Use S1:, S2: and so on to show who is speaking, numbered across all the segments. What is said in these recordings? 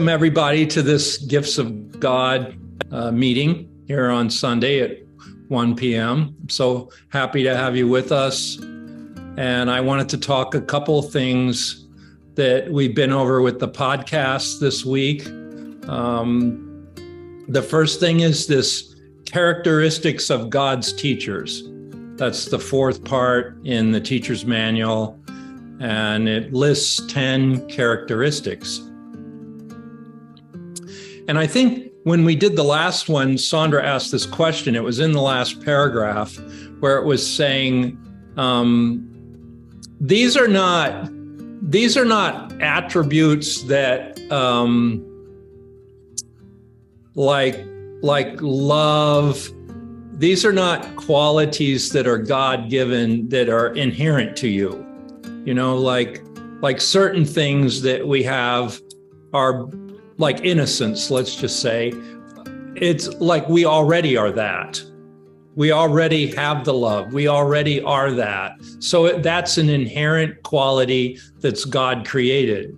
S1: Welcome, everybody, to this Gifts of God meeting here on Sunday at 1 p.m. I'm so happy to have you with us. And I wanted to talk a couple of things that we've been over with the podcast this week. The first thing is this characteristics of God's teachers. That's the fourth part in the teacher's manual, and it lists 10 characteristics. And I think when we did the last one, Sandra asked this question. It was in the last paragraph where it was saying, these are not attributes that like love. These are not qualities that are God-given, that are inherent to you. You know, like certain things that we have are like innocence, let's just say. It's like we already are that. We already have the love. We already are that. So that's an inherent quality that's God created.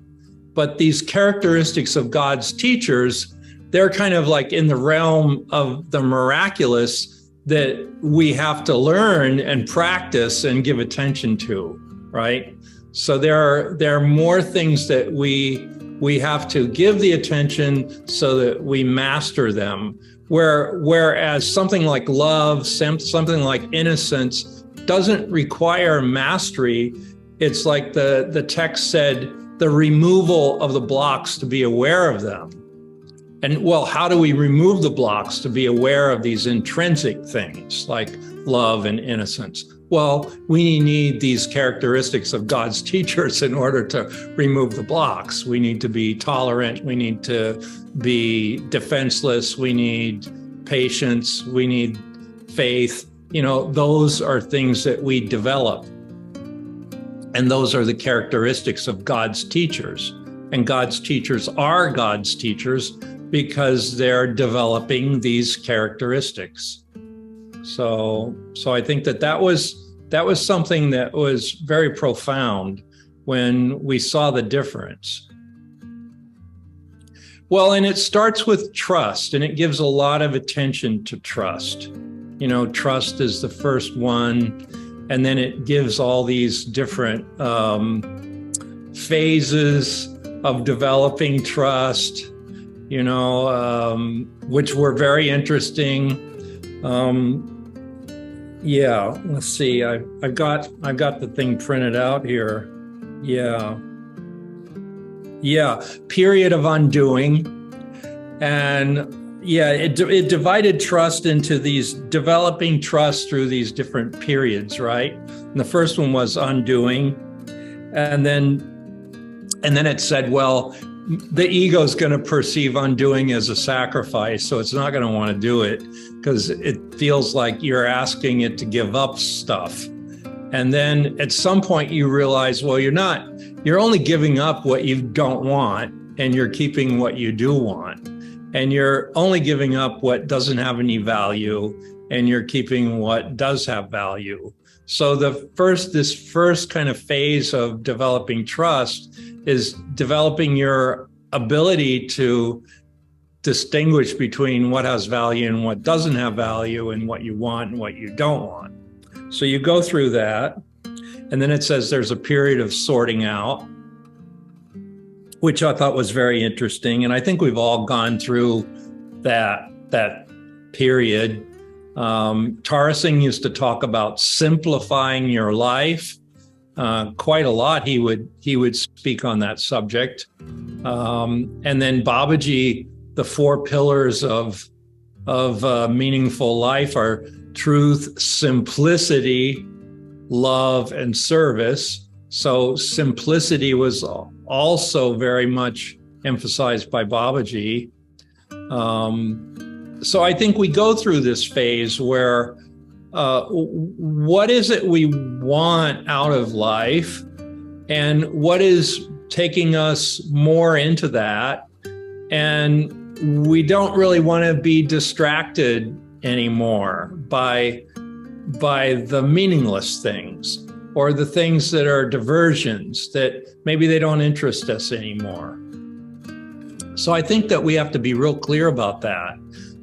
S1: But these characteristics of God's teachers, they're kind of like in the realm of the miraculous that we have to learn and practice and give attention to, right? So there are more things that we have to give the attention so that we master them. Whereas something like love, something like innocence doesn't require mastery. It's like the text said, the removal of the blocks to be aware of them. And well, how do we remove the blocks to be aware of these intrinsic things like love and innocence? Well, we need these characteristics of God's teachers in order to remove the blocks. We need to be tolerant. We need to be defenseless. We need patience. We need faith. You know, those are things that we develop. And those are the characteristics of God's teachers. And God's teachers are God's teachers because they're developing these characteristics. So I think that was something that was very profound when we saw the difference. Well, and it starts with trust, and it gives a lot of attention to trust. You know, trust is the first one, and then it gives all these different phases of developing trust, you know, which were very interesting. Yeah, let's see. I've got the thing printed out here. Yeah. Period of undoing, and yeah, it divided trust into these developing trust through these different periods, right? And the first one was undoing, and then it said, well, the ego is going to perceive undoing as a sacrifice, so it's not going to want to do it because it feels like you're asking it to give up stuff. And then at some point you realize, well, you're only giving up what you don't want, and you're keeping what you do want. And you're only giving up what doesn't have any value, and you're keeping what does have value. So this first kind of phase of developing trust is developing your ability to distinguish between what has value and what doesn't have value, and what you want and what you don't want. So you go through that, and then it says there's a period of sorting out, which I thought was very interesting. And I think we've all gone through that period. Tara Singh used to talk about simplifying your life. Quite a lot he would speak on that subject. And then Babaji, the 4 pillars of meaningful life are truth, simplicity, love, and service. So simplicity was also very much emphasized by Babaji. So I think we go through this phase where what is it we want out of life, and what is taking us more into that, and we don't really want to be distracted anymore by the meaningless things, or the things that are diversions that maybe they don't interest us anymore. So I think that we have to be real clear about that.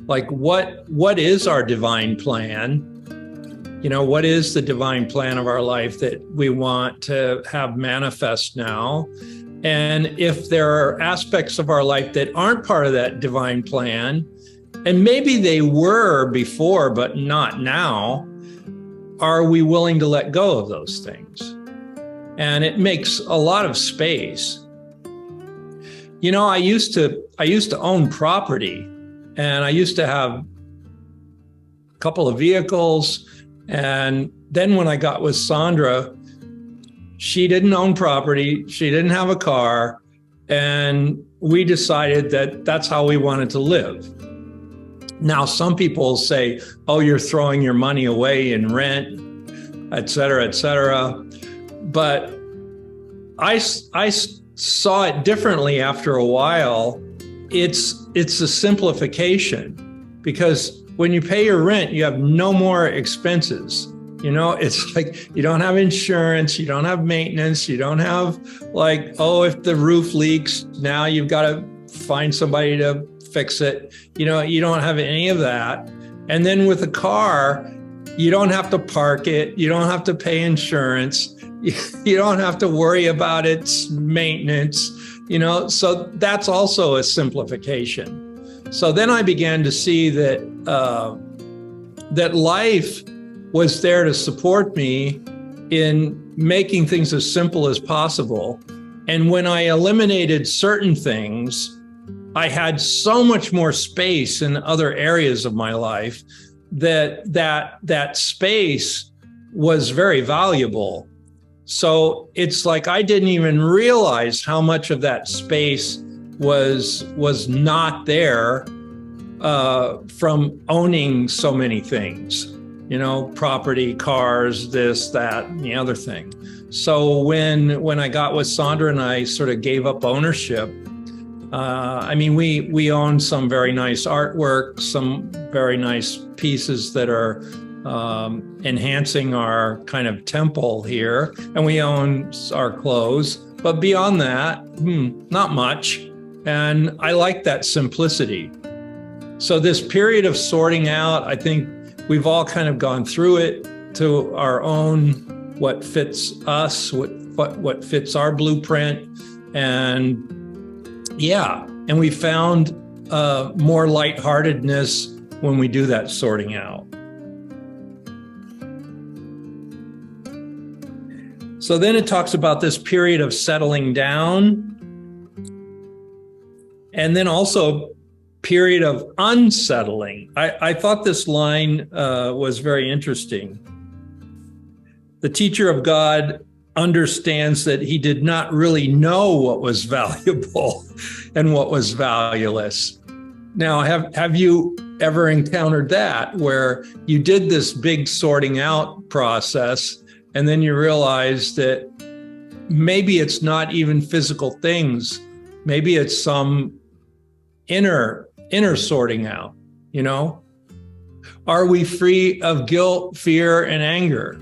S1: Like, what is our divine plan? What is the divine plan of our life that we want to have manifest now? And if there are aspects of our life that aren't part of that divine plan, and maybe they were before, but not now, are we willing to let go of those things? And it makes a lot of space. I used to own property, and I used to have a couple of vehicles. And then when I got with Sandra, she didn't own property, she didn't have a car, and we decided that that's how we wanted to live. Now, some people say, oh, you're throwing your money away in rent, et cetera, et cetera. But I saw it differently after a while. It's a simplification, because when you pay your rent, you have no more expenses. It's like you don't have insurance, you don't have maintenance, you don't have if the roof leaks, now you've got to find somebody to fix it. You don't have any of that. And then with a car, you don't have to park it, you don't have to pay insurance, you don't have to worry about its maintenance, so that's also a simplification. So then I began to see that life was there to support me in making things as simple as possible. And when I eliminated certain things, I had so much more space in other areas of my life that space was very valuable. So it's like I didn't even realize how much of that space was not there from owning so many things, property, cars, this, that, and the other thing. So when I got with Sandra and I sort of gave up ownership, we own some very nice artwork, some very nice pieces that are enhancing our kind of temple here, and we own our clothes. But beyond that, not much. And I like that simplicity. So this period of sorting out, I think we've all kind of gone through it to our own, what fits us, what fits our blueprint. And and we found more lightheartedness when we do that sorting out. So then it talks about this period of settling down, and then also period of unsettling. I thought this line was very interesting. The teacher of God understands that he did not really know what was valuable and what was valueless. Now, have you ever encountered that, where you did this big sorting out process, and then you realize that maybe it's not even physical things, maybe it's some inner sorting out, Are we free of guilt, fear, and anger?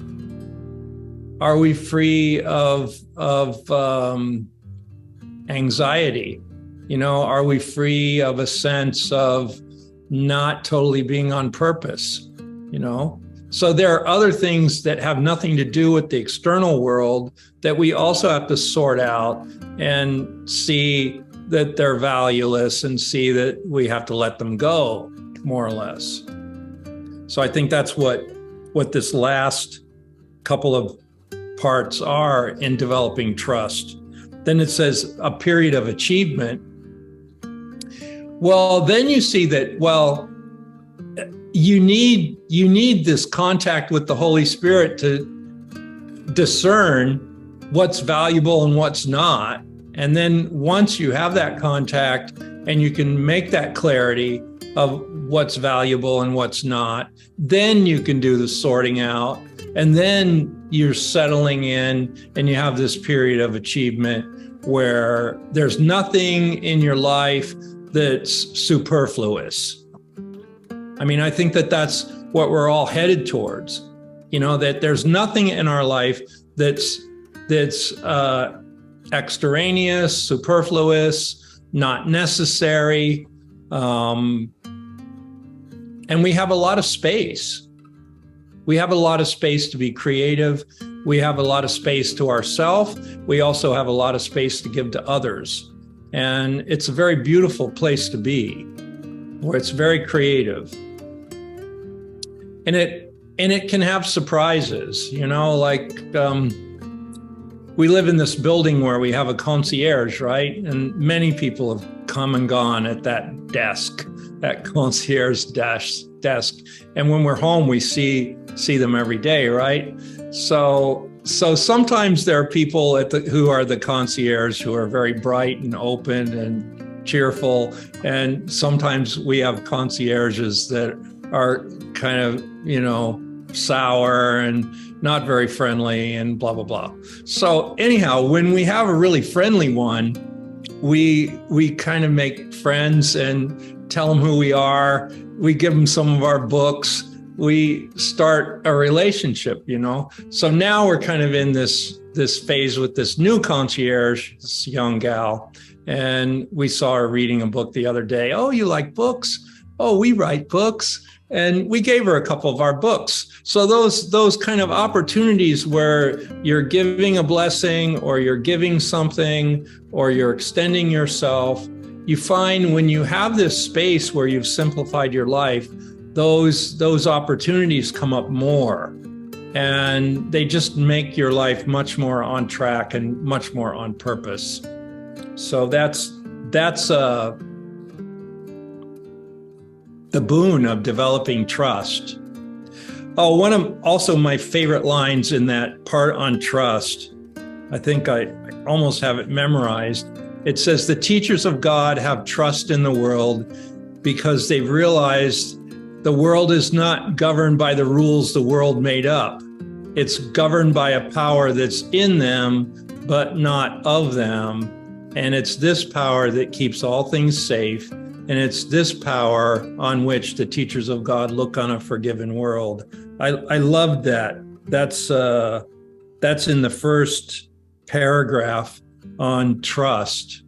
S1: Are we free of anxiety? Are we free of a sense of not totally being on purpose? So there are other things that have nothing to do with the external world that we also have to sort out and see that they're valueless, and see that we have to let them go, more or less. So I think that's what this last couple of parts are in developing trust. Then it says a period of achievement. Well, then you see that, you need this contact with the Holy Spirit to discern what's valuable and what's not. And then once you have that contact and you can make that clarity of what's valuable and what's not, then you can do the sorting out. And then you're settling in and you have this period of achievement where there's nothing in your life that's superfluous. I think that that's what we're all headed towards, that there's nothing in our life that's extraneous, superfluous, not necessary. And we have a lot of space. We have a lot of space to be creative. We have a lot of space to ourselves. We also have a lot of space to give to others. And it's a very beautiful place to be, where it's very creative. And it can have surprises, we live in this building where we have a concierge, right? And many people have come and gone at that desk, that concierge desk. And when we're home, we see them every day, right? So sometimes there are people who are the concierge who are very bright and open and cheerful. And sometimes we have concierges that are kind of, sour and not very friendly and blah, blah, blah. So anyhow, when we have a really friendly one, we kind of make friends and tell them who we are. We give them some of our books. We start a relationship, So now we're kind of in this phase with this new concierge, this young gal. And we saw her reading a book the other day. Oh, you like books? Oh, we write books. And we gave her a couple of our books. So those kind of opportunities where you're giving a blessing or you're giving something or you're extending yourself, you find when you have this space where you've simplified your life, those opportunities come up more. And they just make your life much more on track and much more on purpose. So that's the boon of developing trust. Oh, one of also my favorite lines in that part on trust, I think I almost have it memorized. It says, the teachers of God have trust in the world because they've realized the world is not governed by the rules the world made up. It's governed by a power that's in them, but not of them. And it's this power that keeps all things safe. And it's this power on which the teachers of God look on a forgiven world. I loved that. That's in the first paragraph on trust.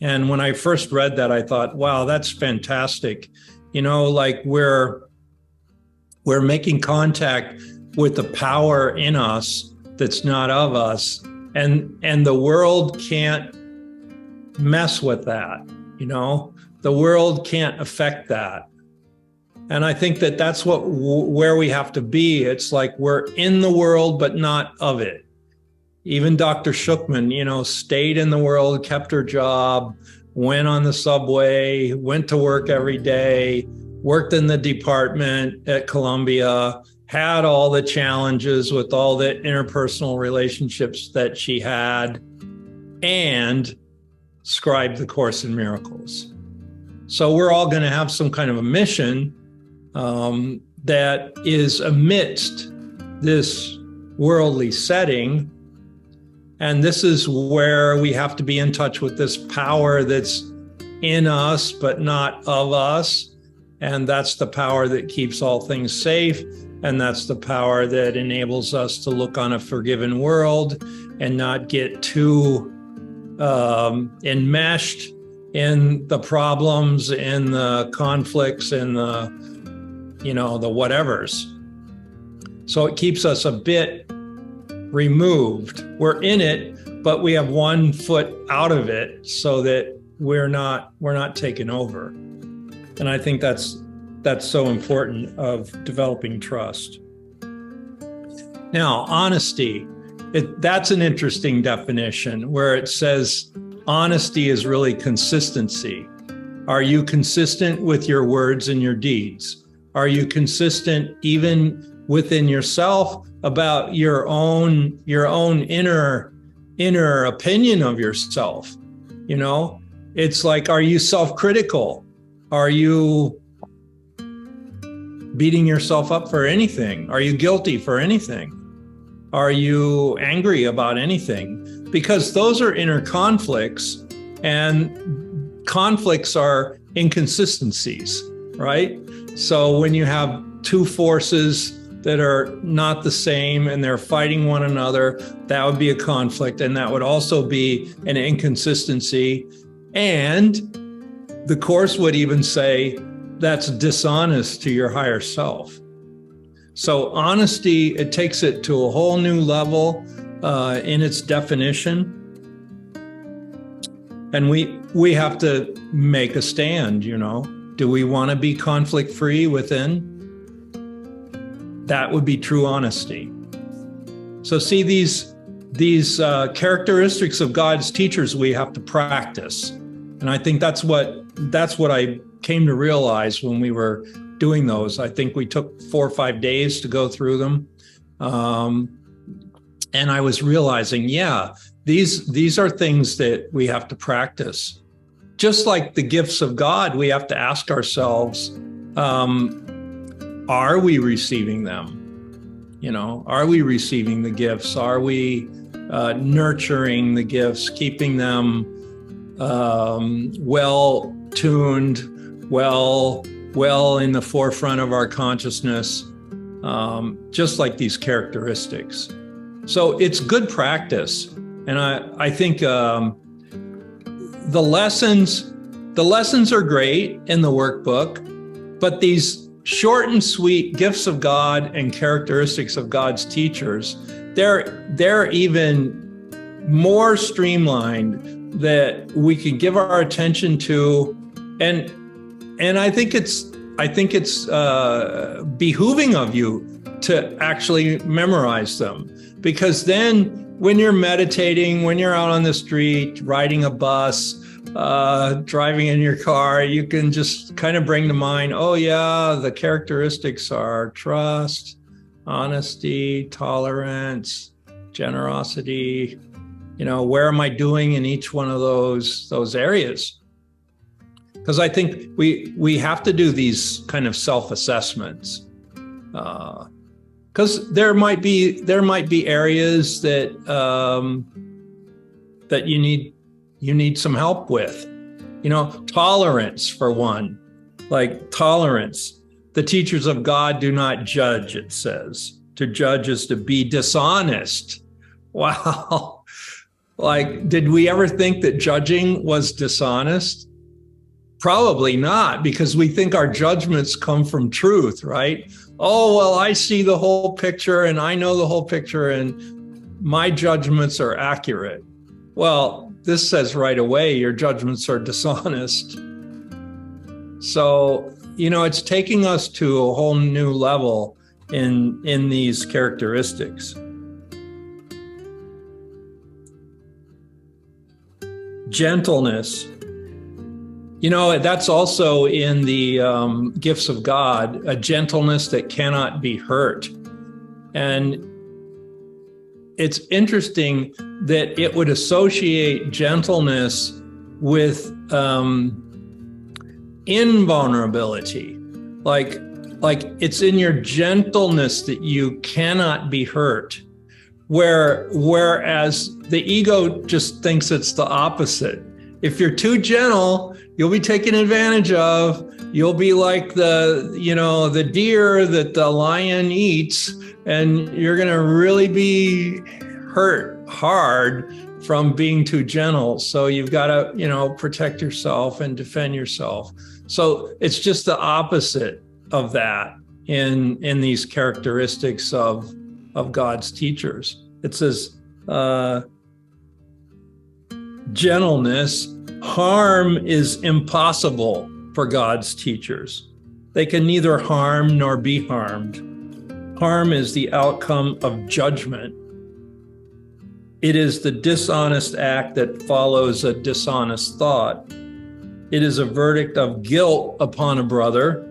S1: And when I first read that, I thought, wow, that's fantastic. We're making contact with the power in us that's not of us. And the world can't mess with that, The world can't affect that. And I think that that's where we have to be. It's like we're in the world, but not of it. Even Dr. Schuchman, stayed in the world, kept her job, went on the subway, went to work every day, worked in the department at Columbia, had all the challenges with all the interpersonal relationships that she had, and scribed the Course in Miracles. So we're all going to have some kind of a mission that is amidst this worldly setting. And this is where we have to be in touch with this power that's in us, but not of us. And that's the power that keeps all things safe. And that's the power that enables us to look on a forgiven world and not get too enmeshed in the problems, in the conflicts, in the whatevers. So it keeps us a bit removed. We're in it, but we have 1 foot out of it so that we're not taken over. And I think that's so important of developing trust. Now, honesty, that's an interesting definition where it says honesty is really consistency. Are you consistent with your words and your deeds? Are you consistent even within yourself about your own inner opinion of yourself? It's like, are you self-critical? Are you beating yourself up for anything? Are you guilty for anything? Are you angry about anything? Because those are inner conflicts, and conflicts are inconsistencies, right? So when you have 2 forces that are not the same and they're fighting one another, that would be a conflict. And that would also be an inconsistency. And the Course would even say that's dishonest to your higher self. So honesty, it takes it to a whole new level in its definition. And we have to make a stand, you know. Do we want to be conflict-free within? That would be true honesty. So see, these characteristics of God's teachers we have to practice. And I think that's what I came to realize when we were doing those. I think we took 4 or 5 days to go through them. And I was realizing, yeah, these are things that we have to practice. Just like the gifts of God, we have to ask ourselves, are we receiving them? You know, are we receiving the gifts? Are we nurturing the gifts, keeping them well-tuned, well in the forefront of our consciousness, just like these characteristics. So it's good practice. And I think the lessons are great in the workbook, but these short and sweet gifts of God and characteristics of God's teachers, they're even more streamlined that we can give our attention to, and I think it's behooving of you to actually memorize them, because then when you're meditating, when you're out on the street, riding a bus, driving in your car, you can just kind of bring to mind, oh yeah, the characteristics are trust, honesty, tolerance, generosity. You know, where am I doing in each one of those areas? Because I think we have to do these kind of self-assessments. Because there might be areas that that you need some help with. You know, tolerance for one. Like tolerance. The teachers of God do not judge, it says. To judge is to be dishonest. Wow. Like, did we ever think that judging was dishonest? Probably not, because we think our judgments come from truth, right? Oh, well, I see the whole picture and I know the whole picture and my judgments are accurate. Well, this says right away your judgments are dishonest. So, you know, it's taking us to a whole new level in these characteristics. Gentleness. You know, that's also in the gifts of God, a gentleness that cannot be hurt. And it's interesting that it would associate gentleness with invulnerability. Like it's in your gentleness that you cannot be hurt. Whereas the ego just thinks it's the opposite. If you're too gentle, you'll be taken advantage of. You'll be like the deer that the lion eats, and you're going to really be hurt hard from being too gentle. So you've got to, protect yourself and defend yourself. So it's just the opposite of that in these characteristics of God's teachers. It says, gentleness, harm is impossible for God's teachers. They can neither harm nor be harmed. Harm is the outcome of judgment. It is the dishonest act that follows a dishonest thought. It is a verdict of guilt upon a brother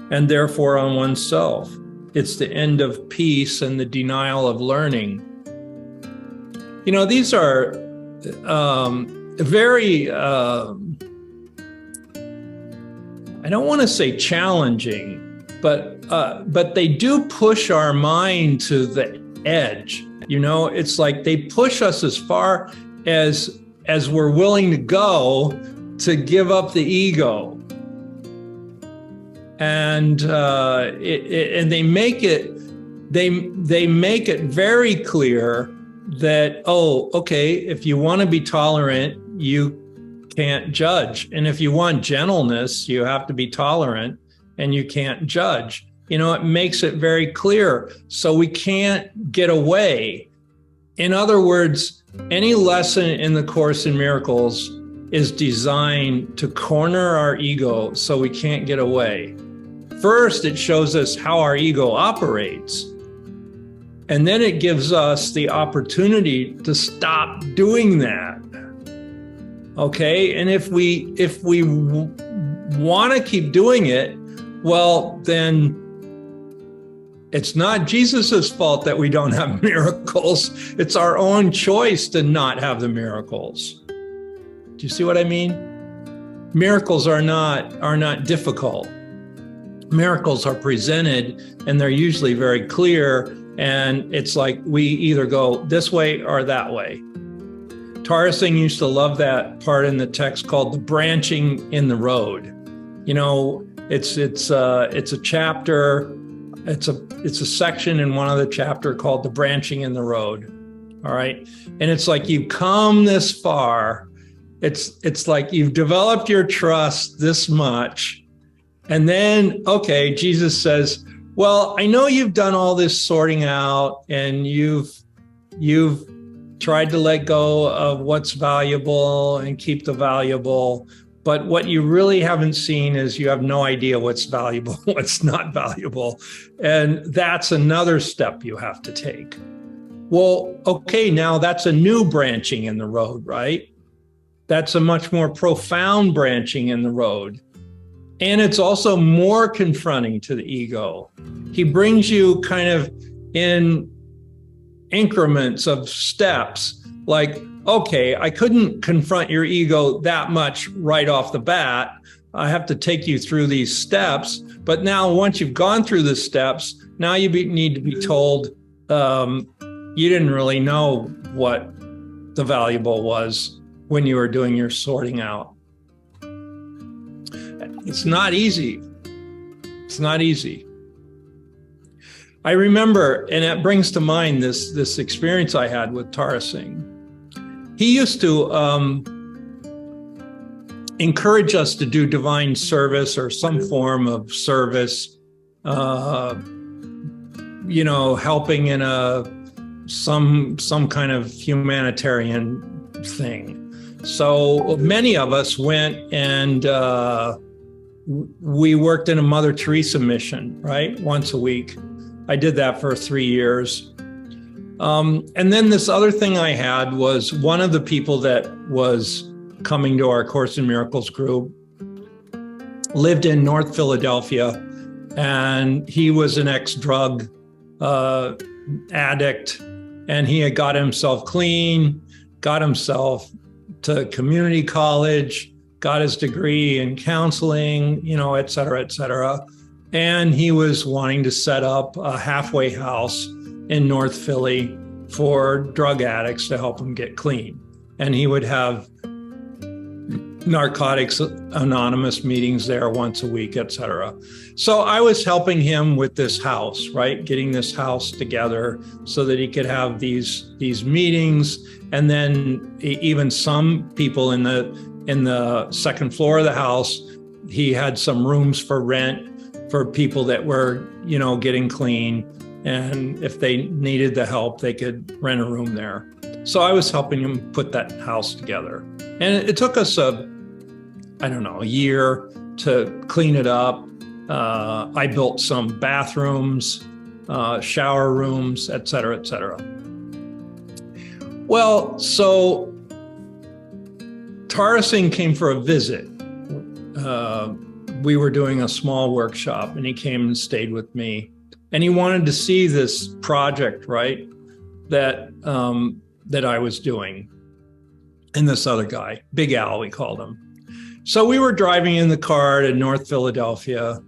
S1: and therefore on oneself. It's the end of peace and the denial of learning. These are very, I don't want to say challenging, but they do push our mind to the edge. It's like they push us as far as we're willing to go to give up the ego. And they make it very clear that, okay, if you want to be tolerant, you can't judge. And if you want gentleness, you have to be tolerant, and you can't judge. It makes it very clear. So we can't get away. In other words, any lesson in the Course in Miracles is designed to corner our ego so we can't get away. First, it shows us how our ego operates. And then it gives us the opportunity to stop doing that. Okay? And if we want to keep doing it, well, then it's not Jesus's fault that we don't have miracles. It's our own choice to not have the miracles. Do you see what I mean? Miracles are not difficult. Miracles are presented, and they're usually very clear. And it's like we either go this way or that way. Tara Singh used to love that part in the text called the branching in the road. It's a chapter. It's a section in one of the chapter called the branching in the road. All right. And it's like you've come this far. It's like you've developed your trust this much. And then, okay, Jesus says, well, I know you've done all this sorting out, and you've tried to let go of what's valuable and keep the valuable. But what you really haven't seen is you have no idea what's valuable, what's not valuable. And that's another step you have to take. Well, okay, now that's a new branching in the road, right? That's a much more profound branching in the road. And it's also more confronting to the ego. He brings you kind of in increments of steps, like, okay, I couldn't confront your ego that much right off the bat. I have to take you through these steps. But now once you've gone through the steps, now you need to be told you didn't really know what the valuable was when you were doing your sorting out. It's not easy. It's not easy. I remember, and it brings to mind this experience I had with Tara Singh. He used to encourage us to do divine service or some form of service, helping in some kind of humanitarian thing. So many of us went and we worked in a Mother Teresa mission, right? Once a week. I did that for 3 years. And then this other thing I had was one of the people that was coming to our Course in Miracles group lived in North Philadelphia, and he was an ex-drug addict, and he had got himself clean, got himself to community college, got his degree in counseling, et cetera, et cetera. And he was wanting to set up a halfway house in North Philly for drug addicts to help them get clean. And he would have Narcotics Anonymous meetings there once a week, et cetera. So I was helping him with this house, right? Getting this house together so that he could have these meetings. And then even some people in the second floor of the house, he had some rooms for rent for people that were, getting clean. And if they needed the help, they could rent a room there. So I was helping him put that house together. And it took us a year to clean it up. I built some bathrooms, shower rooms, et cetera, et cetera. Well, so Tara Singh came for a visit. We were doing a small workshop, and he came and stayed with me. And he wanted to see this project, right, that I was doing. And this other guy, Big Al, we called him. So we were driving in the car to North Philadelphia,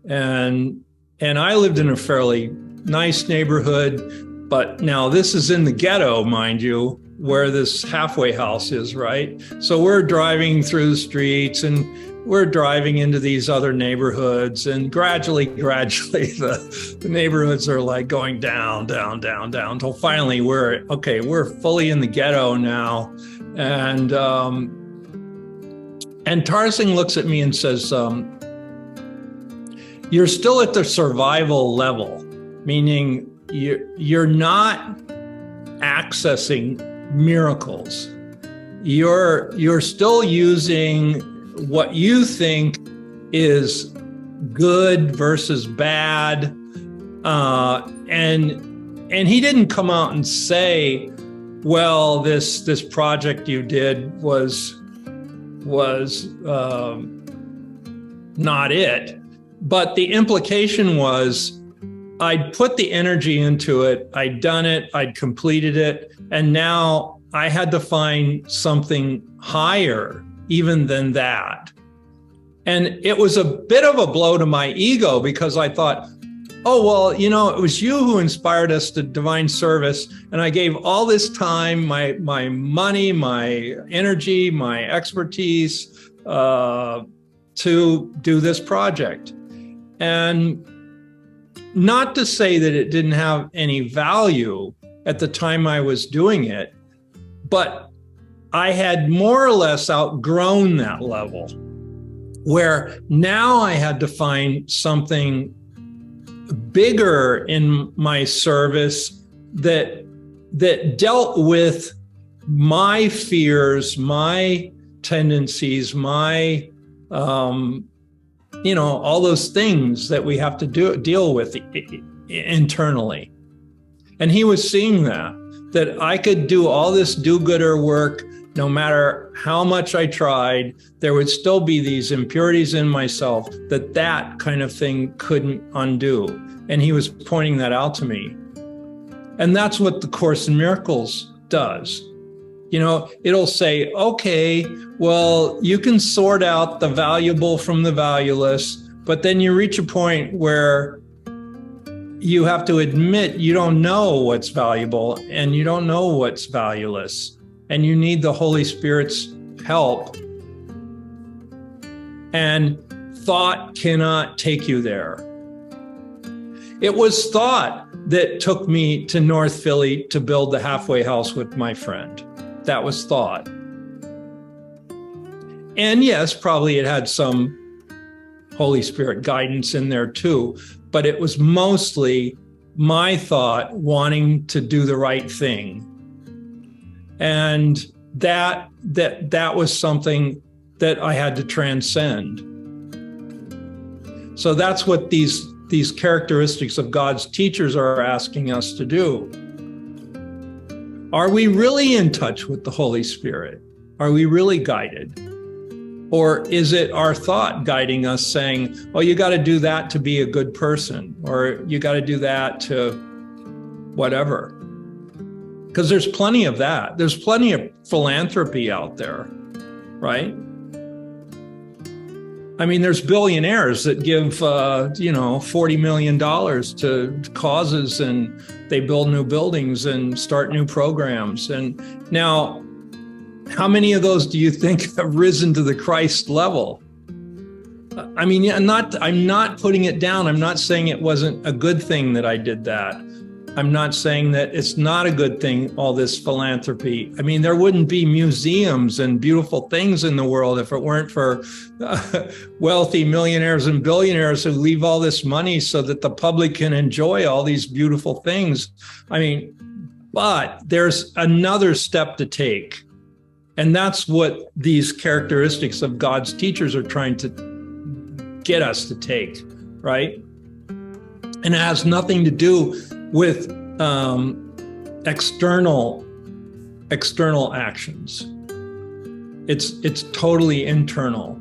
S1: and I lived in a fairly nice neighborhood, but now this is in the ghetto, mind you, where this halfway house is, right? So we're driving through the streets, and we're driving into these other neighborhoods, and gradually, the neighborhoods are like going down, until finally we're fully in the ghetto now. And And Tarzan looks at me and says, you're still at the survival level, meaning you're not accessing miracles. You're still using what you think is good versus bad. And he didn't come out and say, well, this project you did was not it. But the implication was, I'd put the energy into it, I'd done it, I'd completed it, and now I had to find something higher even than that. And it was a bit of a blow to my ego, because I thought, oh, well, it was you who inspired us to divine service. And I gave all this time, my money, my energy, my expertise to do this project. And not to say that it didn't have any value at the time I was doing it, but I had more or less outgrown that level, where now I had to find something bigger in my service that dealt with my fears, my tendencies, my all those things that we have to deal with internally. And he was seeing that I could do all this do-gooder work. No matter how much I tried, there would still be these impurities in myself that kind of thing couldn't undo. And he was pointing that out to me. And that's what the Course in Miracles does. It'll say, okay, well, you can sort out the valuable from the valueless, but then you reach a point where you have to admit you don't know what's valuable and you don't know what's valueless. And you need the Holy Spirit's help. And thought cannot take you there. It was thought that took me to North Philly to build the halfway house with my friend. That was thought. And yes, probably it had some Holy Spirit guidance in there too, but it was mostly my thought wanting to do the right thing. And that was something that I had to transcend. So that's what these characteristics of God's teachers are asking us to do. Are we really in touch with the Holy Spirit? Are we really guided? Or is it our thought guiding us, saying, oh, you got to do that to be a good person, or you got to do that to whatever? Because there's plenty of that. There's plenty of philanthropy out there, right? I mean, there's billionaires that give, $40 million to causes, and they build new buildings and start new programs. And now, how many of those do you think have risen to the Christ level? I mean, I'm not putting it down. I'm not saying it wasn't a good thing that I did that. I'm not saying that it's not a good thing, all this philanthropy. I mean, there wouldn't be museums and beautiful things in the world if it weren't for wealthy millionaires and billionaires who leave all this money so that the public can enjoy all these beautiful things. I mean, but there's another step to take. And that's what these characteristics of God's teachers are trying to get us to take, right? And it has nothing to do with external actions. It's totally internal.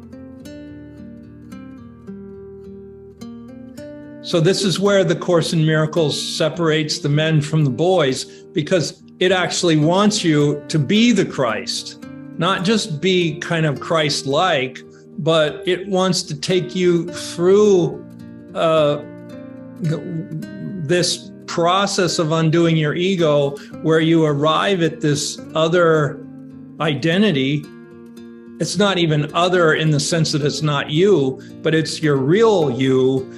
S1: So this is where the Course in Miracles separates the men from the boys, because it actually wants you to be the Christ, not just be kind of Christ-like, but it wants to take you through this process of undoing your ego, where you arrive at this other identity. It's not even other in the sense that it's not you, but it's your real you.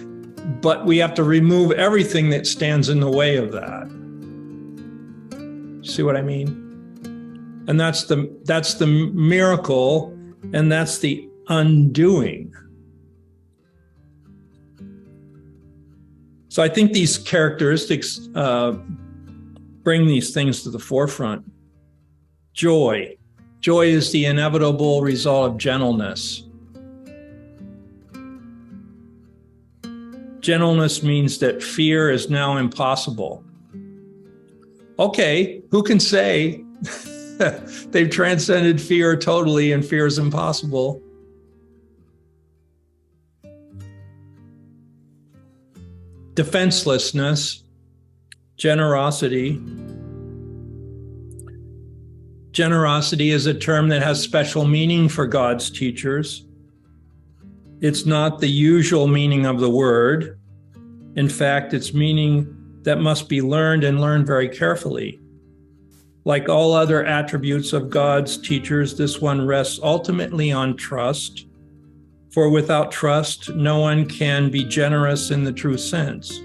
S1: But we have to remove everything that stands in the way of that. See what I mean? And that's the miracle, and that's the undoing. So I think these characteristics bring these things to the forefront. Joy. Joy is the inevitable result of gentleness. Gentleness means that fear is now impossible. Okay, who can say they've transcended fear totally and fear is impossible? Defenselessness, generosity. Generosity is a term that has special meaning for God's teachers. It's not the usual meaning of the word. In fact, it's meaning that must be learned and learned very carefully. Like all other attributes of God's teachers, this one rests ultimately on trust. For without trust, no one can be generous in the true sense.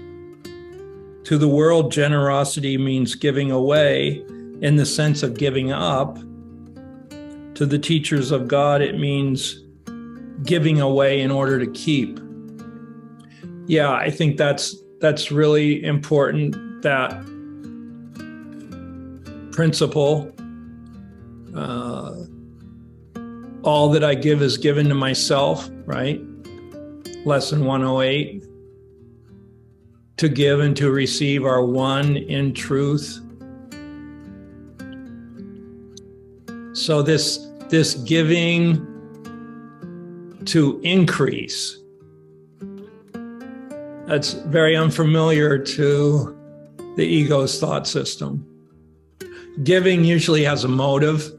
S1: To the world, generosity means giving away in the sense of giving up. To the teachers of God, it means giving away in order to keep. Yeah, I think that's really important, that principle. All that I give is given to myself, right? Lesson 108. To give and to receive are one in truth. So this giving to increase, that's very unfamiliar to the ego's thought system. Giving usually has a motive.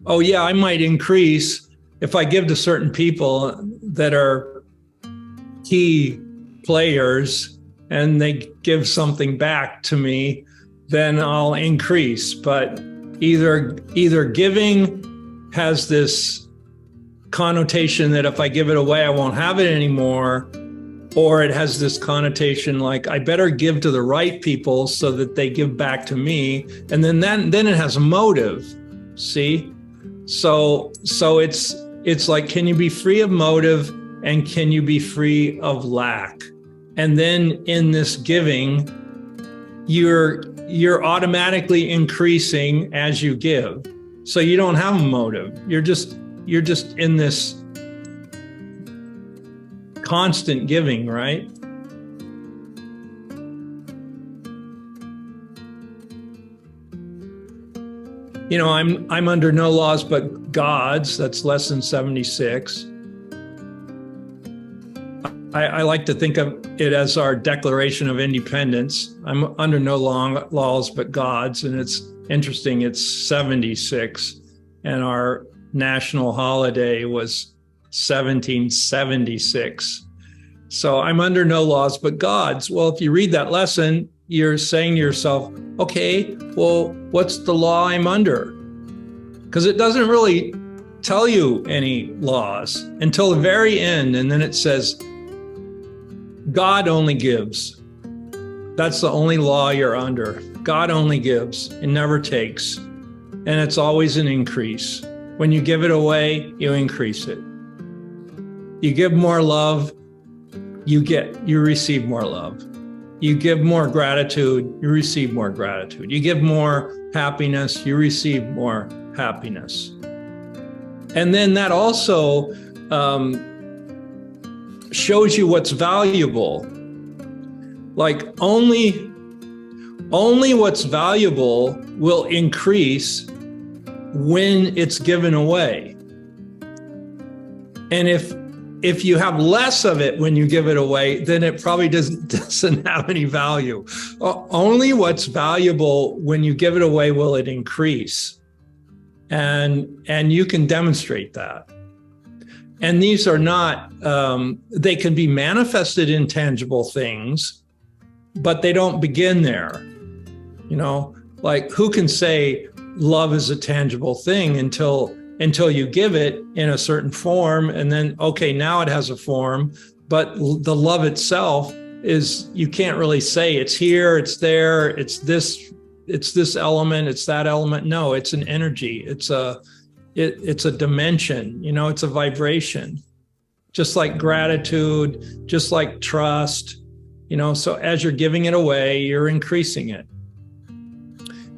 S1: Oh yeah, I might increase if I give to certain people that are key players and they give something back to me, then I'll increase. But either giving has this connotation that if I give it away, I won't have it anymore, or it has this connotation like I better give to the right people so that they give back to me, and then it has a motive. See, so it's like, can you be free of motive and can you be free of lack? And then in this giving, you're automatically increasing as you give. So you don't have a motive. You're just in this constant giving, right? You know, I'm under no laws but God's. That's lesson 76. I like to think of it as our Declaration of Independence. I'm under no laws but God's, and it's interesting, it's 76, and our national holiday was 1776. So I'm under no laws but God's. Well, if you read that lesson, you're saying to yourself, okay, well, what's the law I'm under? Because it doesn't really tell you any laws until the very end, and then it says, God only gives. That's the only law you're under. God only gives and never takes. And it's always an increase. When you give it away, you increase it. You give more love, you receive more love. You give more gratitude, you receive more gratitude. You give more happiness, you receive more happiness. And then that also shows you what's valuable. Like only what's valuable will increase when it's given away. And if you have less of it when you give it away, then it probably doesn't have any value. Only what's valuable when you give it away will it increase. And you can demonstrate that. And these are not, they can be manifested in tangible things, but they don't begin there. You know, like who can say love is a tangible thing until you give it in a certain form, and then, okay, now it has a form, but the love itself is, you can't really say it's here, it's there, it's this element, it's that element. No, it's an energy. It's it's a dimension, it's a vibration, just like gratitude, just like trust, so as you're giving it away, you're increasing it.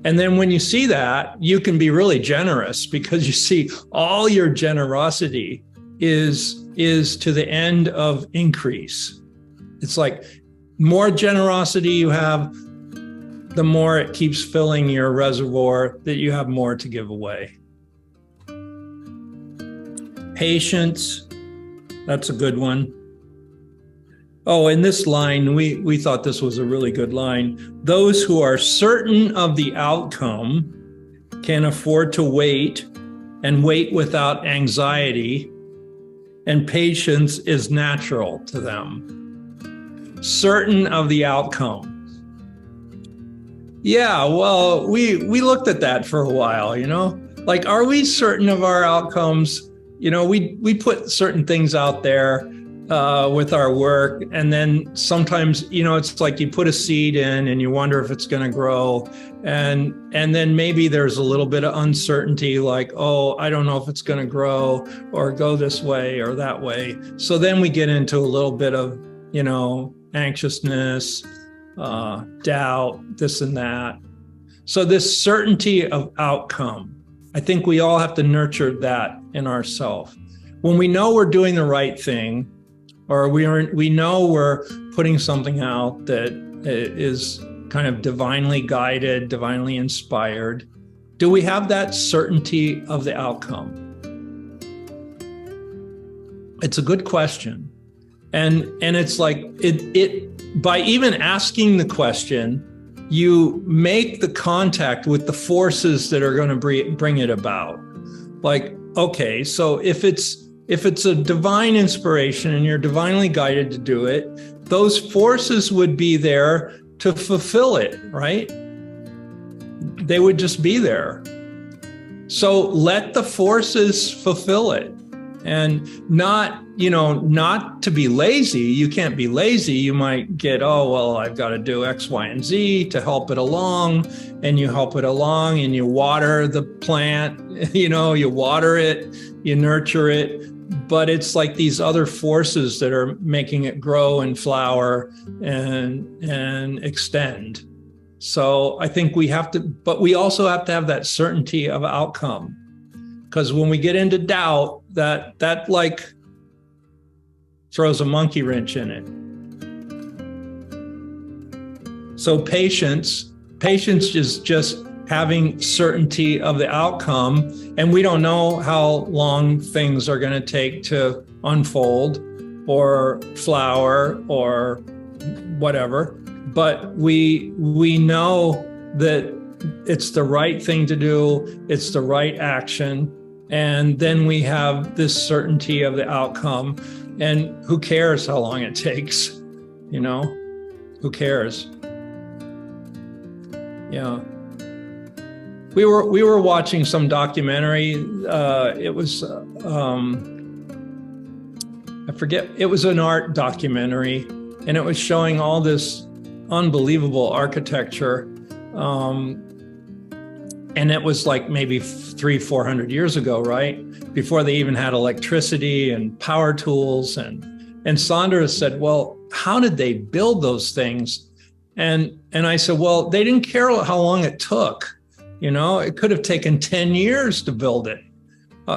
S1: And then when you see that, you can be really generous, because you see all your generosity is to the end of increase. It's like more generosity you have, the more it keeps filling your reservoir, that you have more to give away. Patience, that's a good one. Oh, in this line, we thought this was a really good line. Those who are certain of the outcome can afford to wait, and wait without anxiety, and patience is natural to them. Certain of the outcome. Yeah, well, we looked at that for a while, like, are we certain of our outcomes? We put certain things out there with our work, and then sometimes, it's like you put a seed in and you wonder if it's going to grow, and then maybe there's a little bit of uncertainty, like, oh, I don't know if it's going to grow or go this way or that way. So then we get into a little bit of, anxiousness, doubt, this and that. So this certainty of outcome, I think we all have to nurture that in ourselves. When we know we're doing the right thing, or we know we're putting something out that is kind of divinely guided, divinely inspired, do we have that certainty of the outcome? It's a good question. And it's like, it by even asking the question, you make the contact with the forces that are going to bring it about. Like, okay, so if it's a divine inspiration and you're divinely guided to do it, those forces would be there to fulfill it, right? They would just be there. So let the forces fulfill it, and not to be lazy. You can't be lazy. You might get, oh, well, I've got to do X, Y, and Z to help it along. And you help it along and you water the plant, you water it, you nurture it. But it's like these other forces that are making it grow and flower and extend. So I think we have to, but we also have to have that certainty of outcome. Because when we get into doubt, that like throws a monkey wrench in it. So patience is just having certainty of the outcome, and we don't know how long things are going to take to unfold or flower or whatever, but we know that it's the right thing to do, it's the right action, and then we have this certainty of the outcome. And who cares how long it takes? Who cares? Yeah. We were watching some documentary. It was I forget. It was an art documentary, and it was showing all this unbelievable architecture. And it was like maybe 300-400 years ago, right? Before they even had electricity and power tools. And Sandra said, well, how did they build those things? And I said, well, they didn't care how long it took. It could have taken 10 years to build it.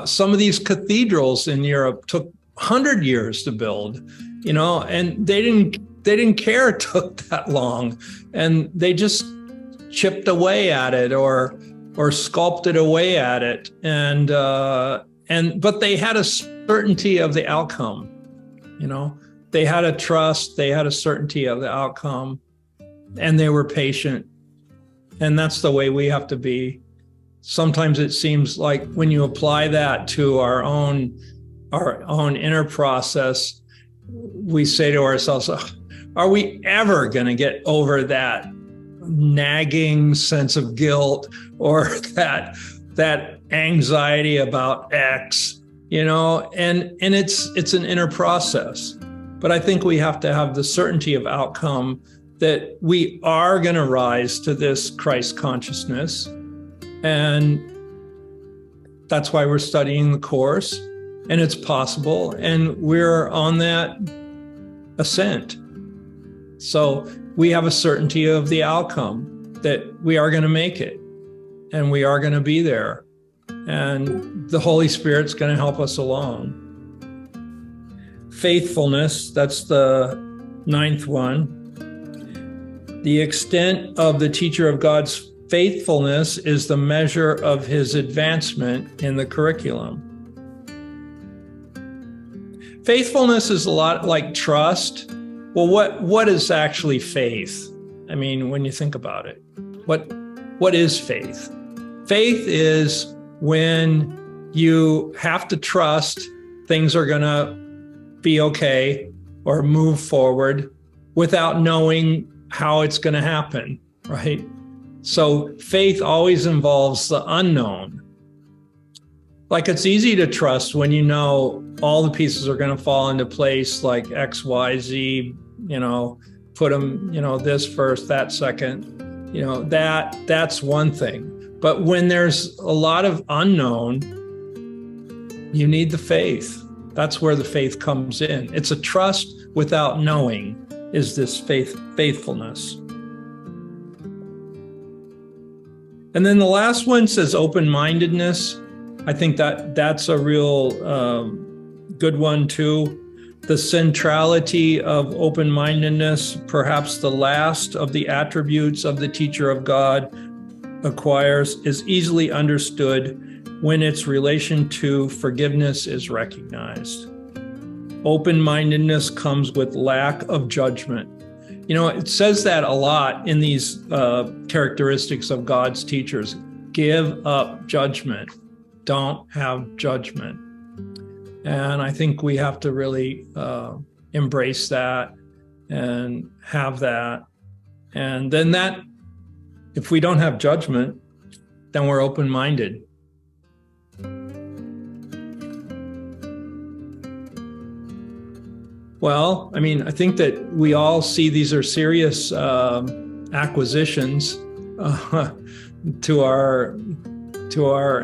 S1: Some of these cathedrals in Europe took 100 years to build, and they didn't care it took that long. And they just chipped away at it or sculpted away at it. But they had a certainty of the outcome. They had a trust, they had a certainty of the outcome, and they were patient. And that's the way we have to be. Sometimes it seems like when you apply that to our own inner process, we say to ourselves, are we ever going to get over that nagging sense of guilt or that anxiety about X, and it's an inner process. But I think we have to have the certainty of outcome that we are going to rise to this Christ consciousness, and That's why we're studying the course, and it's possible, and we're on that ascent. So we have a certainty of the outcome, that we are going to make it, and we are going to be there, and the Holy Spirit's going to help us along. Faithfulness, that's the 9th one. The extent of the teacher of God's faithfulness is the measure of his advancement in the curriculum. Faithfulness is a lot like trust. Well, what is actually faith? I mean, when you think about it, what is faith? Faith is when you have to trust things are going to be okay or move forward without knowing how it's going to happen, right? So faith always involves the unknown. Like, it's easy to trust when you know all the pieces are going to fall into place, like X, Y, Z, put them, this first, that second, that's one thing. But when there's a lot of unknown, you need the faith. That's where the faith comes in. It's a trust without knowing, is this faithfulness. And then the last one says open-mindedness. I think that's a real good one too. The centrality of open-mindedness, perhaps the last of the attributes of the teacher of God acquires, is easily understood when its relation to forgiveness is recognized. Open-mindedness comes with lack of judgment. It says that a lot in these characteristics of God's teachers. Give up judgment. Don't have judgment. And I think we have to really embrace that and have that. And then if we don't have judgment, then we're open-minded. Well, I think that we all see these are serious acquisitions to our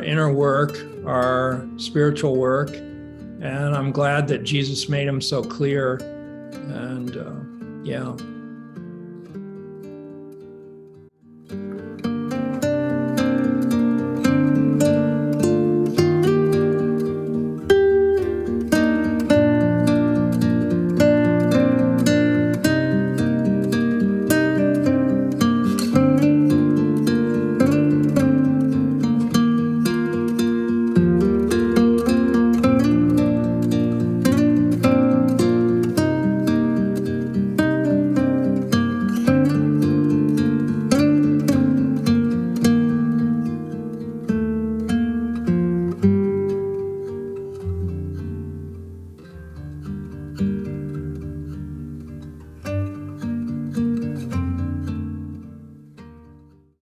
S1: inner work, our spiritual work. And I'm glad that Jesus made them so clear. And